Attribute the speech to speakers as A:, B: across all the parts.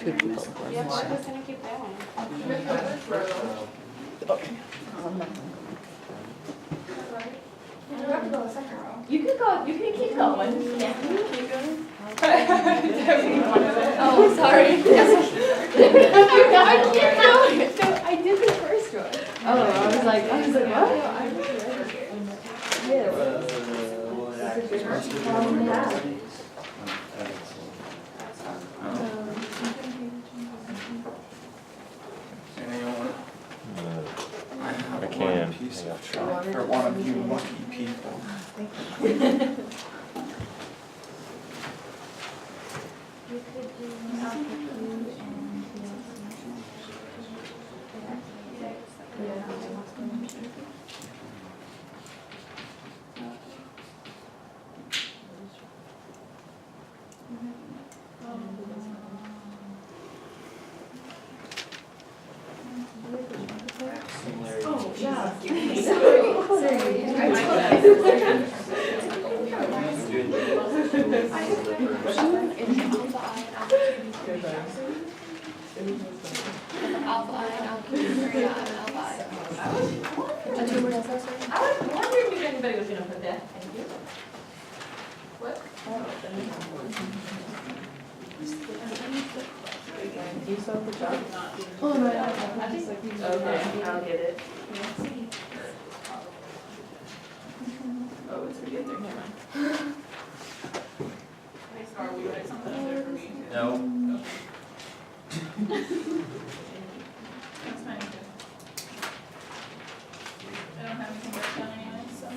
A: two people.
B: Yeah, we're just gonna keep going.
A: Okay.
C: You can go, you can keep going. Yeah.
B: Keep going.
C: Oh, sorry.
B: I can't know. No, I did the first one.
C: Oh, I was like, what?
D: I can.
E: Piece of truck, or one of you lucky people.
C: Oh, yeah.
B: Alpha I and alpha Q, alpha I.
C: I was wondering if anybody was gonna put that. Thank you. What?
A: You saw the job?
C: Oh, no, okay, I'll get it.
F: Oh, it's gonna be in there, never mind. Hey, Scar, will you write something in there for me?
E: No.
F: That's fine, too. I don't have anything written down anyway, so.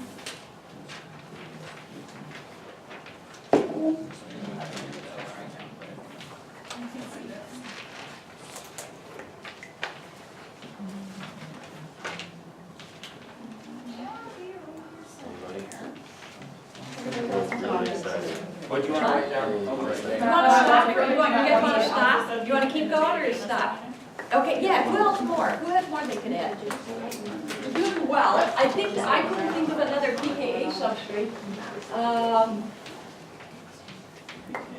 E: What do you want to write down? I'll write that
C: You
E: down.
C: wanna stop, or you guys wanna stop? You wanna keep going or stop? Okay, yeah, who else more? Who has more they could add? Well, I think, I couldn't think of another PKA substrate. And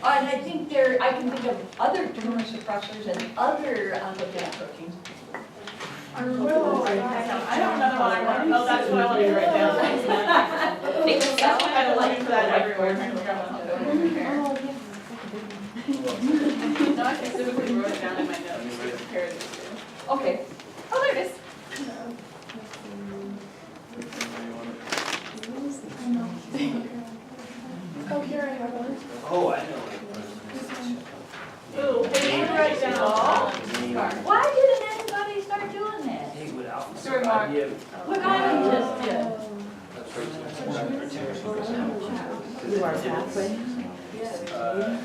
C: I think I can think of other tumor suppressors and other oncogenic proteins.
F: I don't know what I want, oh, that's what I want to write down. That's why I like that everywhere, trying to figure out what to do. No, I specifically wrote it down in my notes to compare these two.
C: Okay. Oh, there it is.
B: Oh, here I have one.
E: Oh, I know.
F: Ooh, hey, you write down.
C: Why didn't anybody start doing that?
E: Hey, what else?
F: Story mark.
C: What I just did.
A: You are halfway.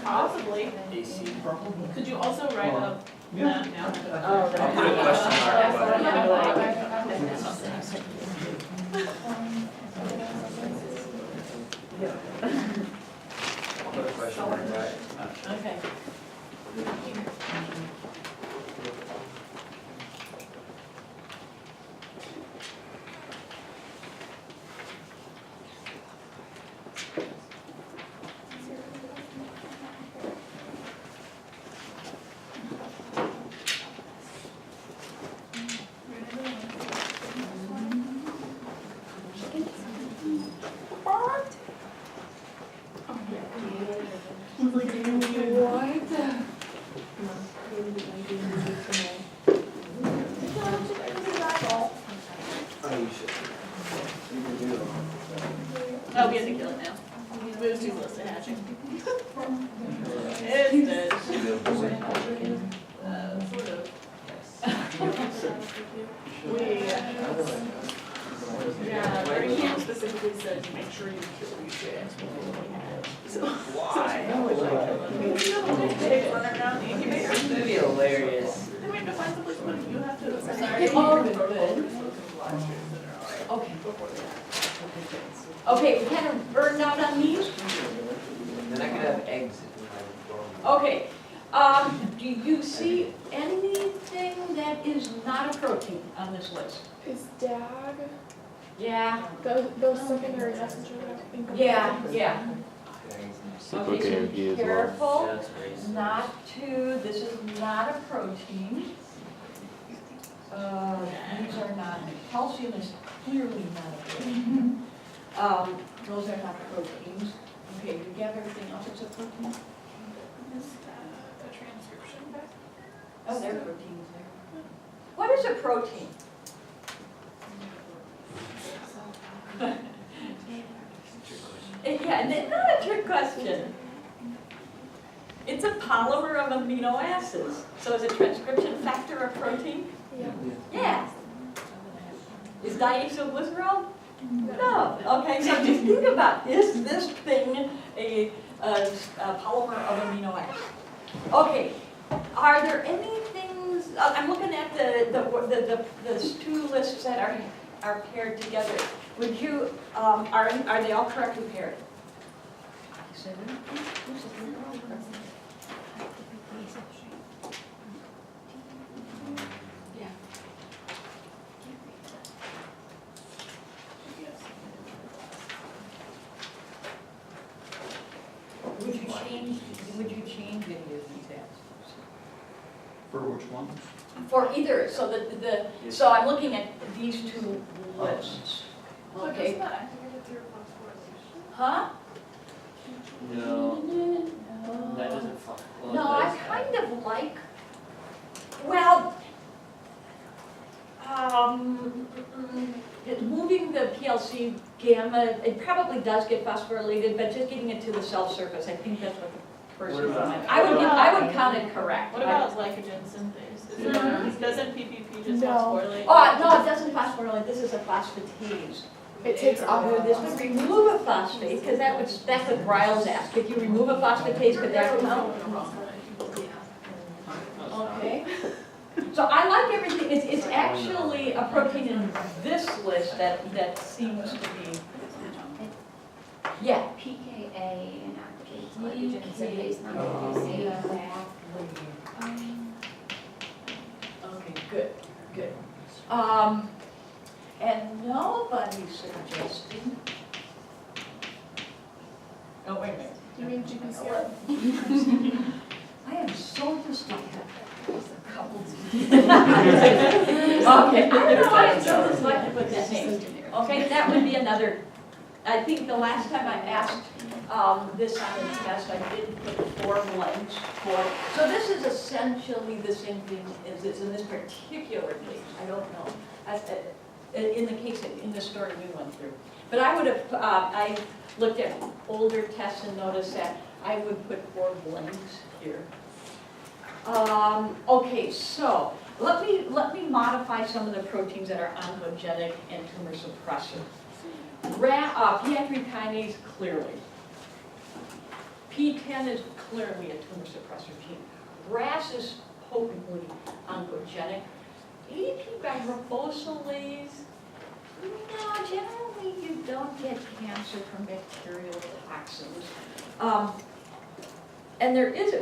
F: Possibly.
E: AC.
F: Could you also write up that down?
A: Oh,
E: I'll put a question mark I'll put a question mark by.
C: Okay.
E: Oh, you should. You can do it.
F: Oh, we have to kill it now. It was too close to hatching. It's dead. Sort of. Yeah, Bernie Camp specifically said to make sure you kill these guys before we have. So.
E: Why?
F: They run around the incubator.
E: That'd be hilarious.
F: Then we have to find someplace to put it. You have to. Sorry.
C: Oh, good. Okay. Okay, we kind of burned out on these.
E: Then I could have eggs in my
C: Okay. Do you see anything that is not a protein on this list?
B: Is DAG,
C: Yeah.
B: those secondary messengers incomplete?
C: Yeah.
D: Okay,
C: so
D: he is
E: Yeah,
C: careful
E: that's race.
C: not to, this is not a protein. These are not, calcium is clearly not a protein. Those are not proteins. Okay, do you have everything else that's a protein?
F: Is that a transcription factor?
C: Oh, there are proteins there. What is a protein? Yeah, not a trick question. It's a polymer of amino acids. So is a transcription factor a protein? Yeah. Is diacylglycerol? No. Okay, so just think about, is this thing a polymer of amino acids? Okay, are there any things, I'm looking at the two lists that are paired together. Would you, are they all correctly paired? Yeah. Would you change any of these answers?
D: For which one?
C: For either, so so I'm looking at these two lists.
F: So
C: Okay,
F: doesn't that activate through phosphorylation?
C: huh?
E: No, that doesn't fuck. Well,
C: No,
E: it
C: I
E: does.
C: kind of like, well, moving the PLC gamma, it probably does get phosphorylated, but just getting it to the cell surface, I think that's what the person
E: What about-
C: meant. I would count it correct.
F: What about glycogen synthase? Doesn't PPP just
A: No.
F: phosphorylate?
C: Oh, no, it doesn't phosphorylate, this is a phosphatase.
A: It takes off.
C: This would remove a phosphate, because that's what Bryles asked. If you remove a phosphatase, could that count? Okay. So I like everything, it's actually a protein in this list that seems to be, yeah.
B: PKA inactivates glycogen synthase, not PKC.
C: Okay, good. And nobody's suggesting. Oh, wait a minute.
F: Do you mean GPCR?
C: I am so dyslexic. Okay, I don't know why I'm so dyslexic with that name. Okay, that would be another, I think the last time I asked this on the test, I did put 4 blanks for, so this is essentially the same thing as this in this particular case, I don't know. In the case, in the story we went through. But I would have, I looked at older tests and noticed that I would put 4 blanks here. Okay, so let me modify some of the proteins that are oncogenic and tumor suppressor. PI3 kinase, clearly. PTEN is clearly a tumor suppressor gene. RAS is potently oncogenic. ADP ribosylase, no, generally you don't get cancer from bacterial toxins. And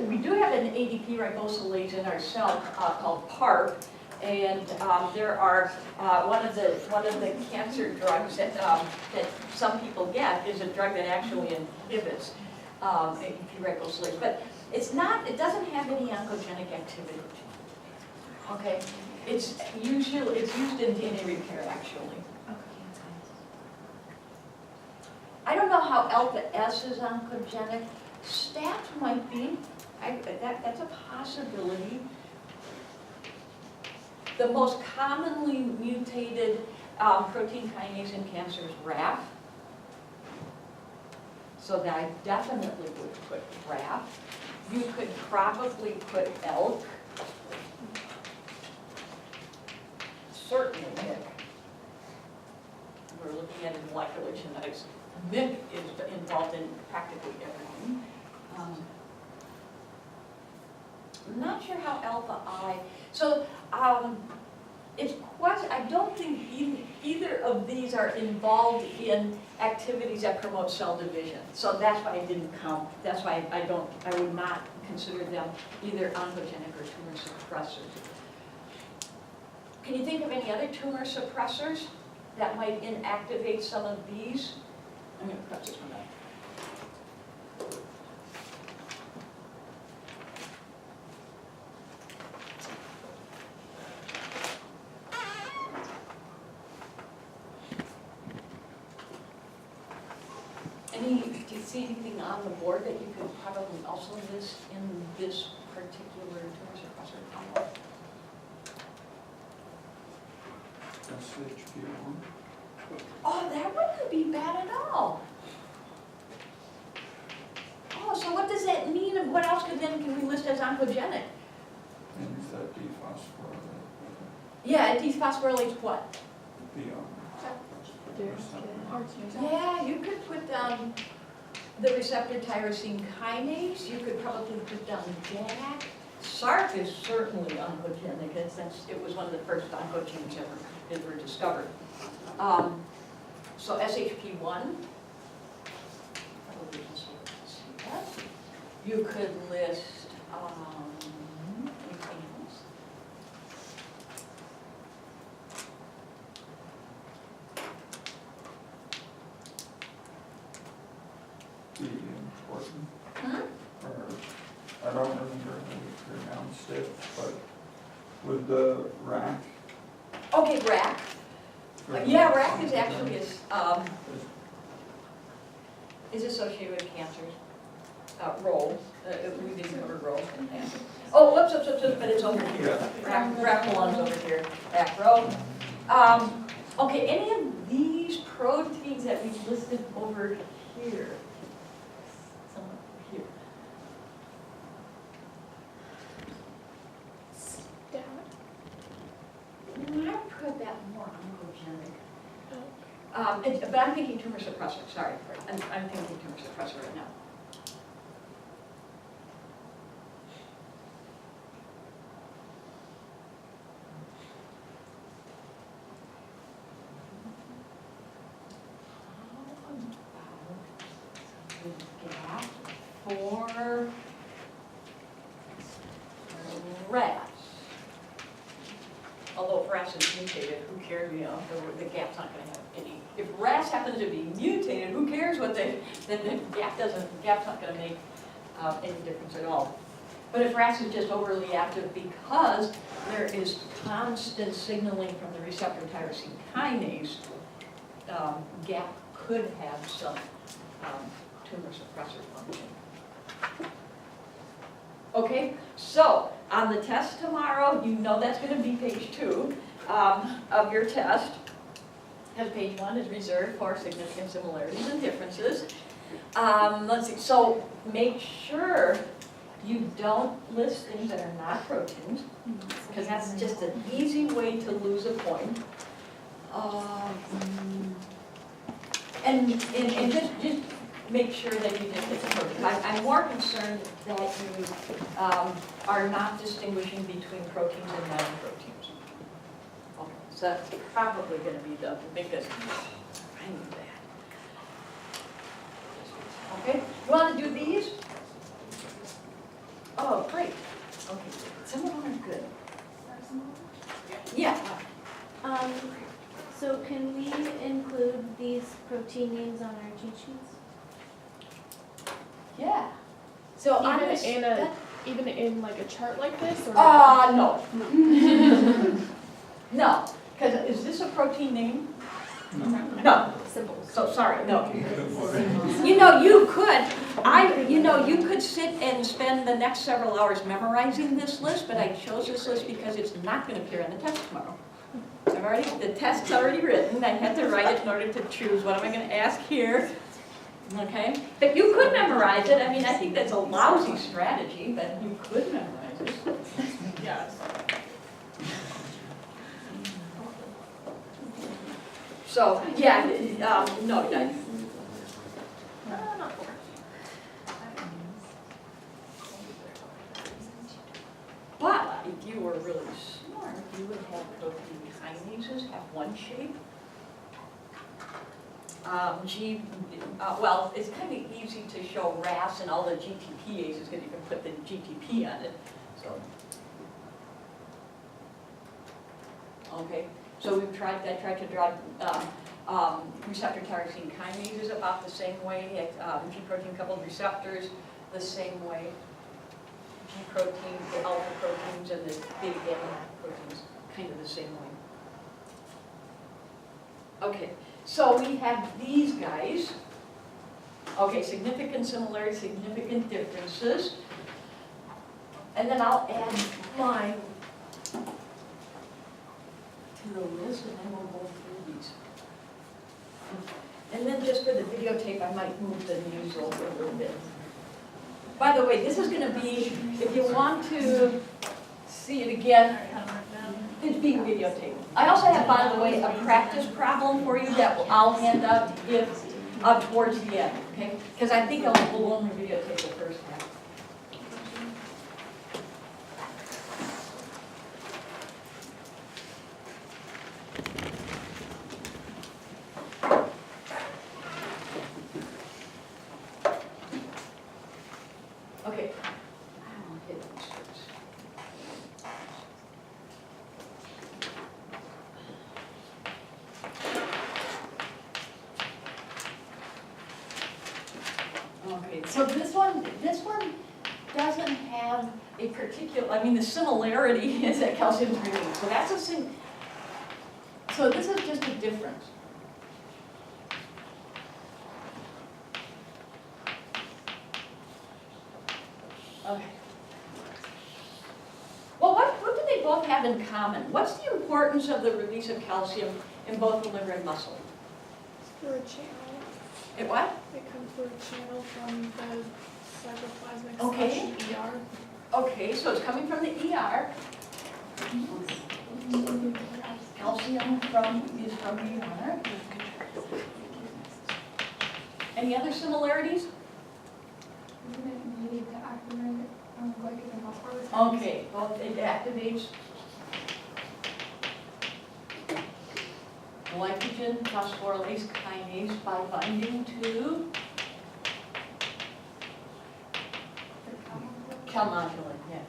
C: we do have an ADP ribosylase in our cell called PARP, and there are one of the cancer drugs that some people get is a drug that actually inhibits ADP ribosylase, but it doesn't have any oncogenic activity. Okay, it's used in DNA repair actually. I don't know how alpha S is oncogenic. STAT might be, that's a possibility. The most commonly mutated protein kinase in cancer is RAF. So that I definitely would put RAF. You could probably put ELK. Certainly MYC. We're looking at molecular genetics. MYC is involved in practically everything. I'm not sure how alpha I, so it's quite, I don't think either of these are involved in activities that promote cell division. So that's why I didn't count, that's why I would not consider them either oncogenic or tumor suppressors. Can you think of any other tumor suppressors that might inactivate some of these? I'm going to cut this one see anything on the board that you could probably also list in this particular tumor suppressor combo?
D: SHP1.
C: Oh, that wouldn't be bad at all. Oh, so what does that mean, and what else can we list as oncogenic?
D: And is that dephosphorylate?
C: Yeah, it dephosphorylates what?
D: The,
C: Yeah, you could put down the receptor tyrosine kinase, you could probably put down JAK. SARC is certainly oncogenic, it was one of the first oncogenes ever discovered. So SHP1, probably also see that. You could list, anything else?
D: the important,
C: Hmm?
D: or, I don't remember how you pronounced it, but with the rack.
C: Okay, RAC. Yeah, RAC is actually is associated with cancers. Role, we didn't cover role. Oh, whoops, but it's over here. RAC belongs over here, back row. Okay, any of these proteins that we've listed over here? Some over here. I put that more oncogenic. But I'm thinking tumor suppressor, sorry. I'm thinking tumor suppressor right now. How about for RAS? Although if RAS is mutated, who cares, you know, the gap's not gonna have any. If RAS happens to be mutated, who cares what then the gap's not gonna make any difference at all. But if RAS is just overly active because there is constant signaling from the receptor tyrosine kinase, gap could have some tumor suppressor function. Okay, so on the test tomorrow, you know that's going to be page 2 of your test. Because page 1 is reserved for significant similarities and differences. Let's see, so make sure you don't list things that are not proteins, because that's just an easy way to lose a point. And just make sure that you just hit the protein. I'm more concerned that you are not distinguishing between proteins and non-proteins. Okay, so that's probably going to be the biggest. I knew that. Okay, you want to do these? Oh, great. Okay, some of them are good. Yeah.
B: So can we include these protein names on our cheat sheets?
C: Yeah. So I'm
A: Even in like a chart like this, or?
C: no. No, because is this a protein name? No.
B: Simple.
C: So sorry, no. You know, you could sit and spend the next several hours memorizing this list, but I chose this list because it's not going to appear on the test tomorrow. The test's already written. I had to write it in order to choose what am I going to ask here. Okay, but you could memorize it. I mean, I think that's a lousy strategy, but you could memorize it.
F: Yes.
C: So, yeah, no, not four. But if you were really smart, you would have protein kinases have one shape. Well, it's kind of easy to show RAS and all the GTPases because you can put the GTP on it. So, okay. So I tried to draw receptor tyrosine kinases about the same way. G protein coupled receptors the same way. G protein, the alpha proteins, and the beta gamma proteins kind of the same way. Okay. So we have these guys, Okay, significant similarities, significant differences. And then I'll add mine to the list, and then we'll go through these. And then just for the videotape, I might move the news over a little bit. By the way, this is gonna be, if you want to see it again, it's being videotaped. I also have, by the way, a practice problem for you that I'll hand out towards the end, okay? Because I think we'll only videotape the first half. Okay. I'll hit these first. Okay, so this one doesn't have a particular, I mean, the similarity is that calcium's released, so that's so this is just a difference. Okay. Well, what do they both have in common? What's the importance of the release of calcium in both the liver and muscle?
A: Through a channel.
C: It what?
A: It comes through a channel from the cytoplasmic
C: Okay.
A: slash ER.
C: Okay, so it's coming from the ER. Calcium is from the ER. Any other similarities?
B: Maybe to activate glycogen phosphorus.
C: Okay, well, it activates glycogen phosphorylase kinase by binding to calmodulin, yeah.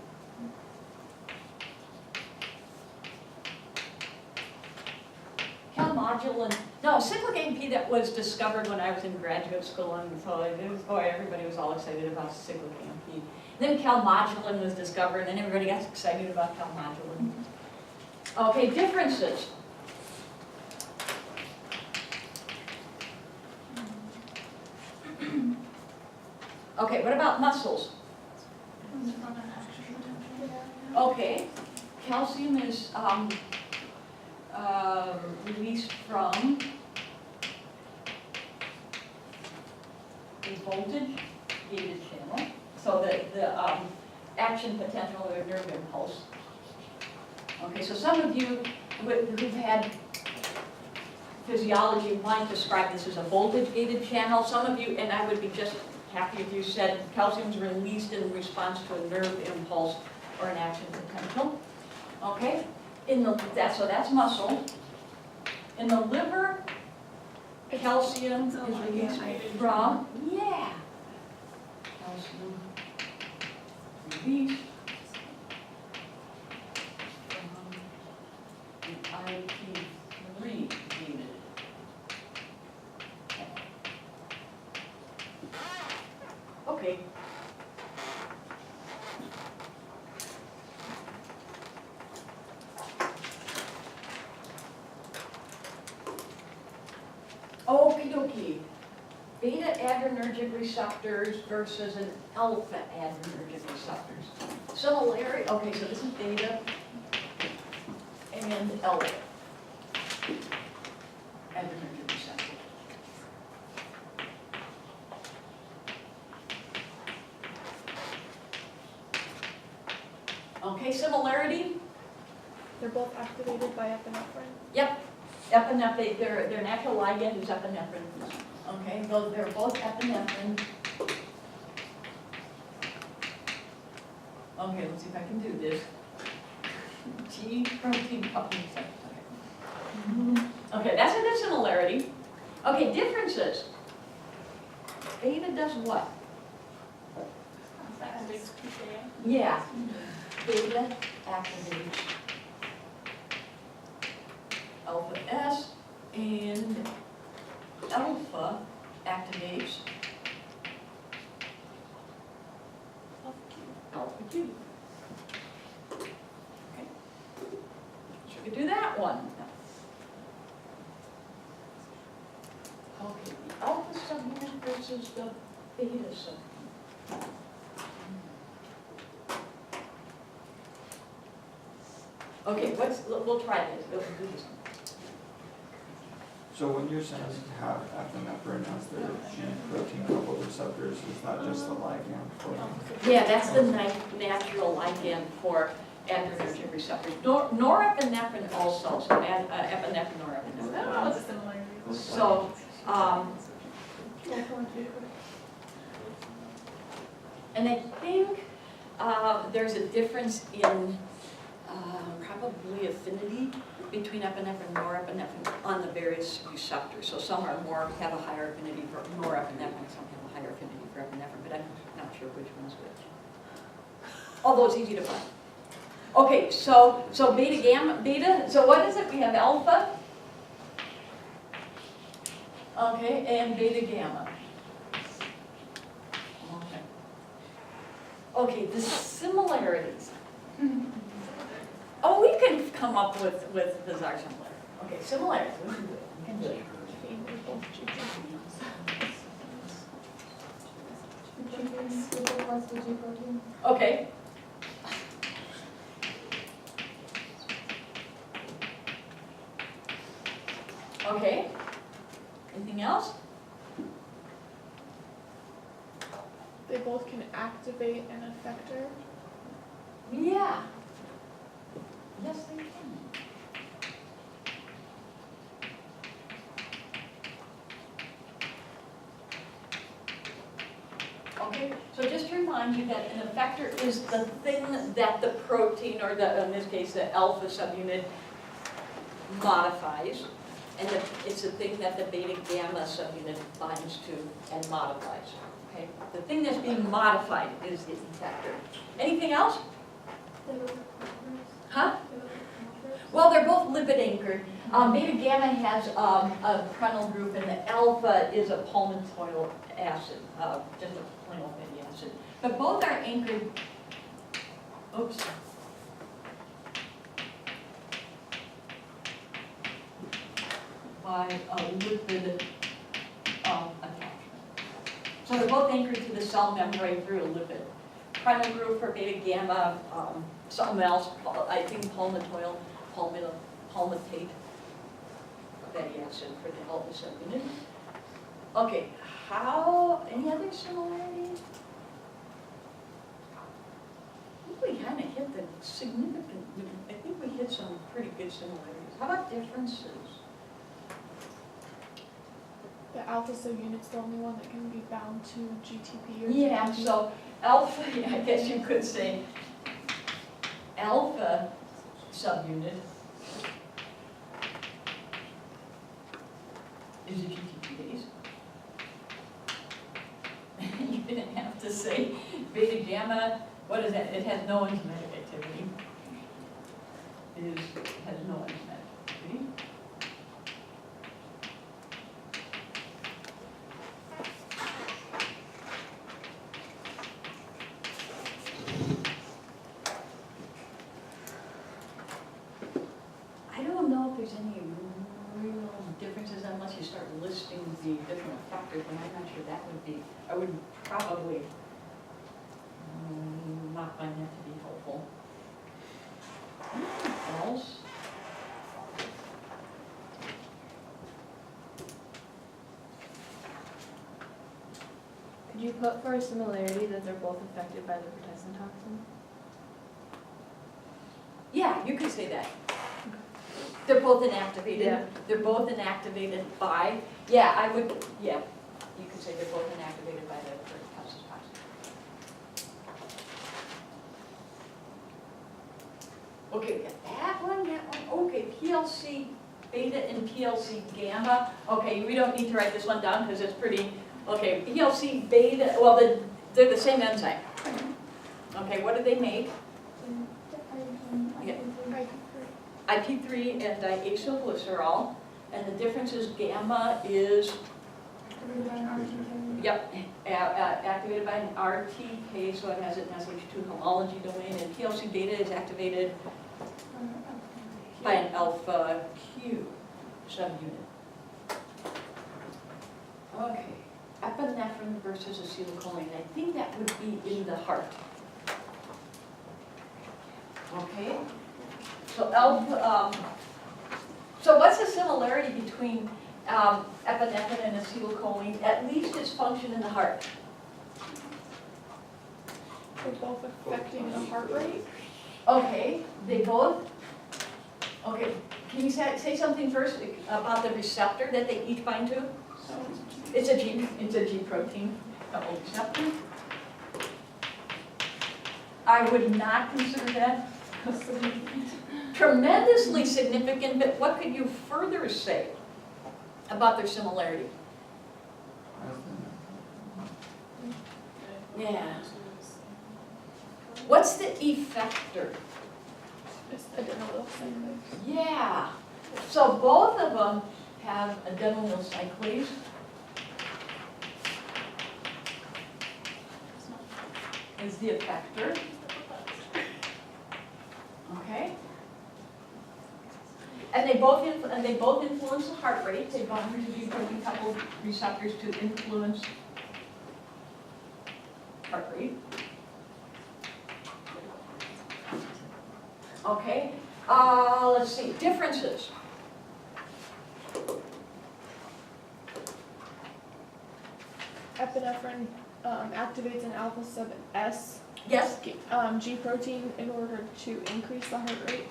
C: Calmodulin, no, cyclic AMP that was discovered when I was in graduate school, and so it was, boy, everybody was all excited about cyclic AMP. Then calmodulin was discovered, and everybody got excited about calmodulin. Okay, differences. Okay, what about muscles? Okay, calcium is released from a voltage-gated channel, so that the action potential of a nerve impulse. Okay, so some of you who've had physiology might describe this as a voltage-gated channel. Some of you, and I would be just happy if you said calcium is released in response to a nerve impulse or an action potential. Okay, so that's muscle. In the liver, calcium is released from, yeah. Calcium released from the IP3 gated. Okay. Okie dokie. Beta adrenergic receptors versus an alpha adrenergic receptors. Similarity, okay, so this is beta and alpha adrenergic receptor. Okay, similarity?
A: They're both activated by epinephrine.
C: Yep, epinephrine, their natural ligand is epinephrine. Okay, they're both epinephrine. Okay, let's see if I can do this. G protein coupling site. Okay, that's a good similarity. Okay, differences. Beta does what?
F: Activates PKA.
C: Yeah, beta activates alpha S, and alpha activates alpha Q. Okay, so we could do that one. Okay, the alpha subunit versus versus the beta subunit. Okay, we'll try this, we'll do this.
D: So when you're saying to have epinephrine as their gene protein coupled receptors, is that just the ligand for them?
C: Yeah, that's the natural ligand for adrenergic receptors. Norepinephrine also, so epinephrine,
F: I don't know
C: norepinephrine.
F: what the similarities are.
C: So, and I think there's a difference in probably affinity between epinephrine and norepinephrine on the various receptors. So some have a higher affinity for norepinephrine, some have a higher affinity for epinephrine, but I'm not sure which one's which. Although it's easy to find. Okay, so beta, gamma, beta, so what is it? We have alpha. Okay, and beta, gamma. Okay. Okay, the similarities. Oh, we can come up with bizarre similarity. Okay, similarities, we can do it. We can do it. Okay. Okay. Anything else?
A: They both can activate an effector.
C: Yeah. Yes, they can. Okay, so just to remind you that an effector is the thing that the protein, or in this case, the alpha subunit, modifies. And it's the thing that the beta gamma subunit binds to and modifies. Okay, the thing that's being modified is the effector. Anything else? Huh? Well, they're both lipid anchored. Beta gamma has a prenyl group, and the alpha is a palmitoyl acid, just a plain old fatty acid. But both are anchored. Oops. By a lipid attachment. So they're both anchored to the cell membrane through a lipid. Prenyl group for beta gamma, something else, I think palmitoyl, palmitate fatty acid for the alpha subunit. Okay, any other similarities? I think we kind of hit the significant, I think we hit some pretty good similarities. How about differences?
A: The alpha subunit's the only one that can be bound to GTP or
C: Yeah,
A: GTP.
C: so alpha, I guess you could say alpha subunit is a GTP base. You didn't have to say beta gamma, what is that? It has no enzymatic activity. Has no enzymatic activity. I don't know if there's any real differences unless you start listing the different factors, and I'm not sure that would be, I would probably not find that to be helpful. Anything else?
B: Could you put for a similarity that they're both affected by the pertussin toxin?
C: Yeah, you could say that. They're both inactivated.
B: Yeah.
C: They're both inactivated by, yeah, I would, yeah, you could say they're both inactivated by the pertussis toxin. Okay, we got that one, okay, PLC beta and PLC gamma. Okay, we don't need to write this one down because it's pretty, okay, PLC beta, well, they're the same enzyme. Okay, what do they make? Yeah. IP3 and diacylglycerol, and the difference is gamma is, yep, activated by an RTK, so it has an SH2 homology domain, and PLC beta is activated by an alpha Q subunit. Okay. epinephrine versus acetylcholine. I think that would be in the heart. Okay? So so what's the similarity between epinephrine and acetylcholine? At least its function in the heart.
A: They're both affecting the heart rate.
C: Okay, they both? Okay, can you say something first about the receptor that they each bind to? It's a G protein coupled receptor. I would not consider that tremendously significant, but what could you further say about their similarity? Yeah. What's the effector?
A: Just adenylyl cyclase.
C: Yeah. So both of them have adenylyl cyclase. Is the effector. Okay. And they both influence the heart rate. They bind to G protein coupled receptors to influence heart rate. Okay. Let's see, differences.
A: Epinephrine activates an alpha sub S
C: Yes,
A: G protein in order to increase the heart rate.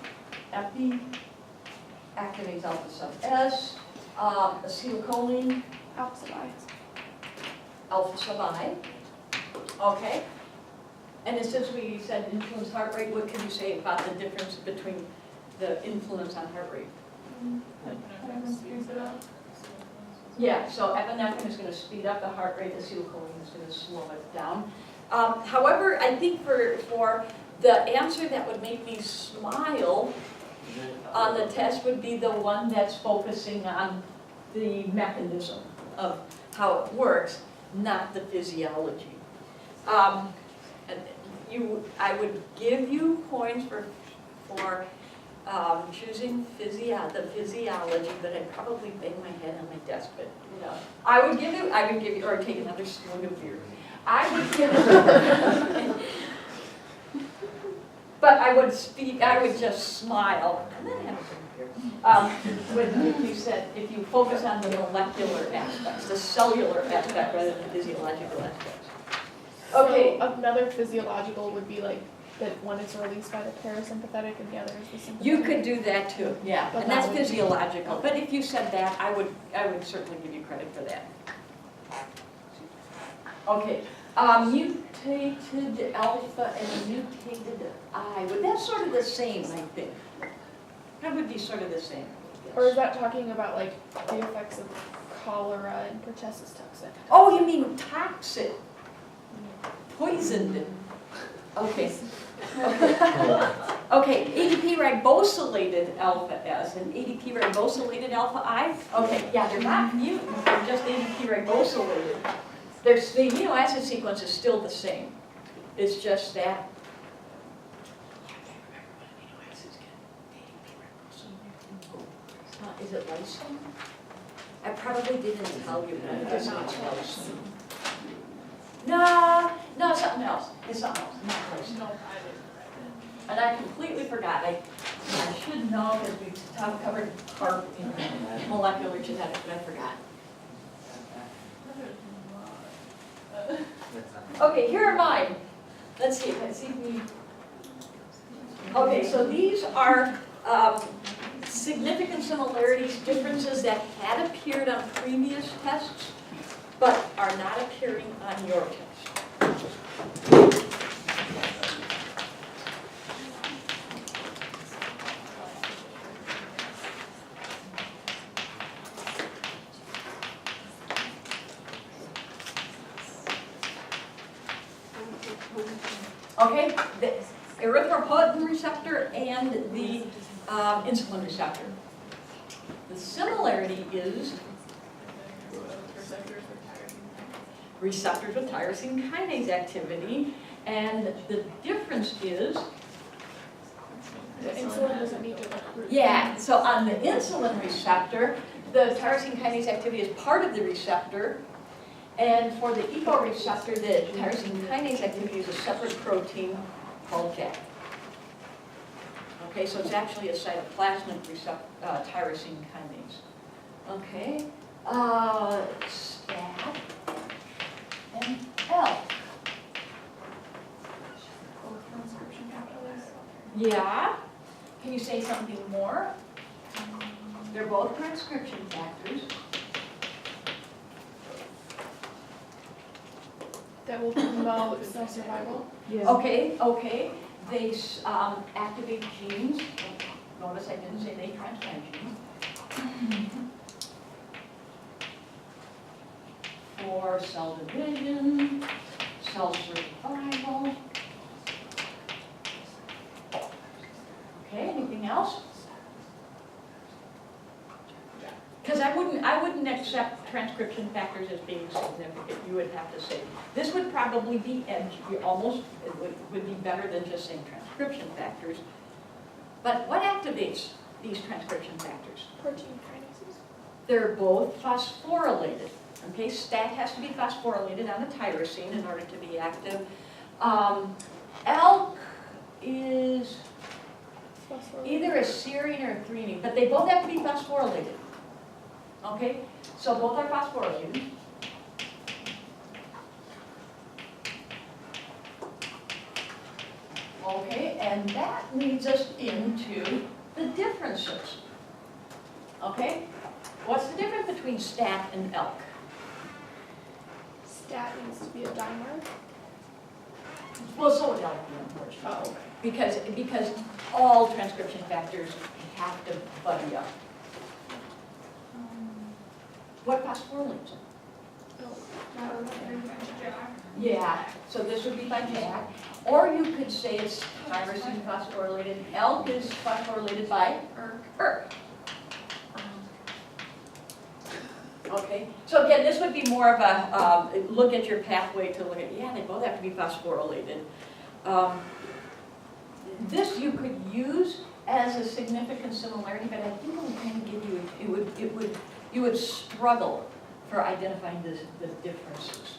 C: epi activates alpha sub S, acetylcholine,
A: Alpha sub I.
C: alpha sub I. Okay. And since we said influence heart rate, what can you say about the difference between the influence on heart rate? Yeah, so epinephrine is going to speed up the heart rate, acetylcholine is going to slow it down. However, I think for the answer that would make me smile on the test would be the one that's focusing on the mechanism of how it works, not the physiology. I would give you points for choosing the physiology, but I'd probably bang my head on my desk. But you know, I would give you, or take another swig of beer. I would give but I would just smile, and then have a beer. If you focus on the molecular aspects, the cellular aspect rather than the physiological aspects. Okay.
A: So another physiological would be like that one is released by the parasympathetic and the other is the sympathetic.
C: You could do that too, yeah,
A: But
C: and that's
A: that would be-
C: physiological. But if you said that, I would certainly give you credit for that. Okay, mutated alpha and mutated I. Well, that's sort of the same, I think. That would be sort of the same. Yes.
A: Or is that talking about like the effects of cholera and pertussis toxin?
C: Oh, you mean toxic, poisoned. Okay. Okay, ADP ribosylated alpha S and ADP ribosylated alpha I. Okay, yeah, they're not mutant, they're just ADP ribosylated. The amino acid sequence is still the same. It's just that. Is it lysine? I probably didn't tell you, but it's not lysine. No, something else. It's something else, not lysine.
F: No, I didn't.
C: And I completely forgot. I should know because we covered CARP in molecular genetics, but I forgot. Okay, here are mine. Let's see if we. Okay, so these are significant similarities, differences that had appeared on previous tests, but are not appearing on your test. Okay, the erythropoietin receptor and the insulin receptor. The similarity is receptors with tyrosine kinase activity, and the difference is,
A: The insulin doesn't need to recruit.
C: yeah, so on the insulin receptor, the tyrosine kinase activity is part of the receptor, And for the EPO receptor, the tyrosine kinase activity is a separate protein called JAK. Okay, so it's actually a cytoplasmic tyrosine kinase. Okay, STAT and L.
A: Both transcription factors.
C: Yeah, can you say something more? They're both transcription factors.
A: That will promote cell survival.
C: Okay, they activate genes. Notice I didn't say they transcribe genes. For cell division, cell survival. Okay, anything else? Because I wouldn't accept transcription factors as being significant. You would have to say, this would probably be edgy, it would be better than just saying transcription factors. But what activates these transcription factors?
A: Protein kinases.
C: They're both phosphorylated. Okay, STAT has to be phosphorylated on the tyrosine in order to be active. ALK is
A: Phosphorylated.
C: either a serine or a threonine, but they both have to be phosphorylated. Okay, so both are phosphorylated. Okay, and that leads us into the differences. Okay, what's the difference between STAT and ELK?
A: Stat needs to be a dimer.
C: Well, so would ELK, unfortunately.
A: Oh, okay.
C: Because all transcription factors have to buddy up. What phosphorylates? Yeah, so this would be by JAK. Or you could say it's tyrosine phosphorylated. ELK is phosphorylated by ERK. Okay, so again, this would be more of a look at your pathway to look at, yeah, they both have to be phosphorylated. This you could use as a significant similarity, but I think it would kind of give you, you would struggle for identifying the differences.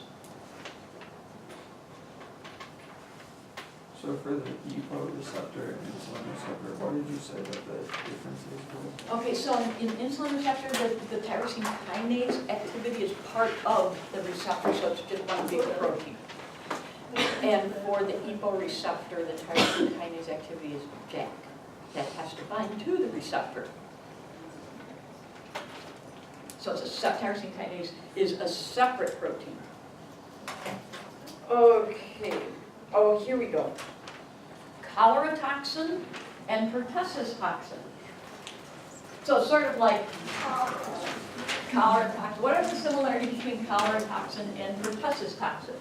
D: So for the EPO receptor and insulin receptor, what did you say that the differences were?
C: Okay, so in insulin receptor, the tyrosine kinase activity is part of the receptor, so it's just one big protein. And for the EPO receptor, the tyrosine kinase activity is JAK. That has to bind to the receptor. So it's tyrosine kinase is a separate protein. Okay, oh, here we go. Cholera toxin and pertussis toxin. So it's sort of like cholera toxin. What are the similarities between cholera toxin and pertussis toxin?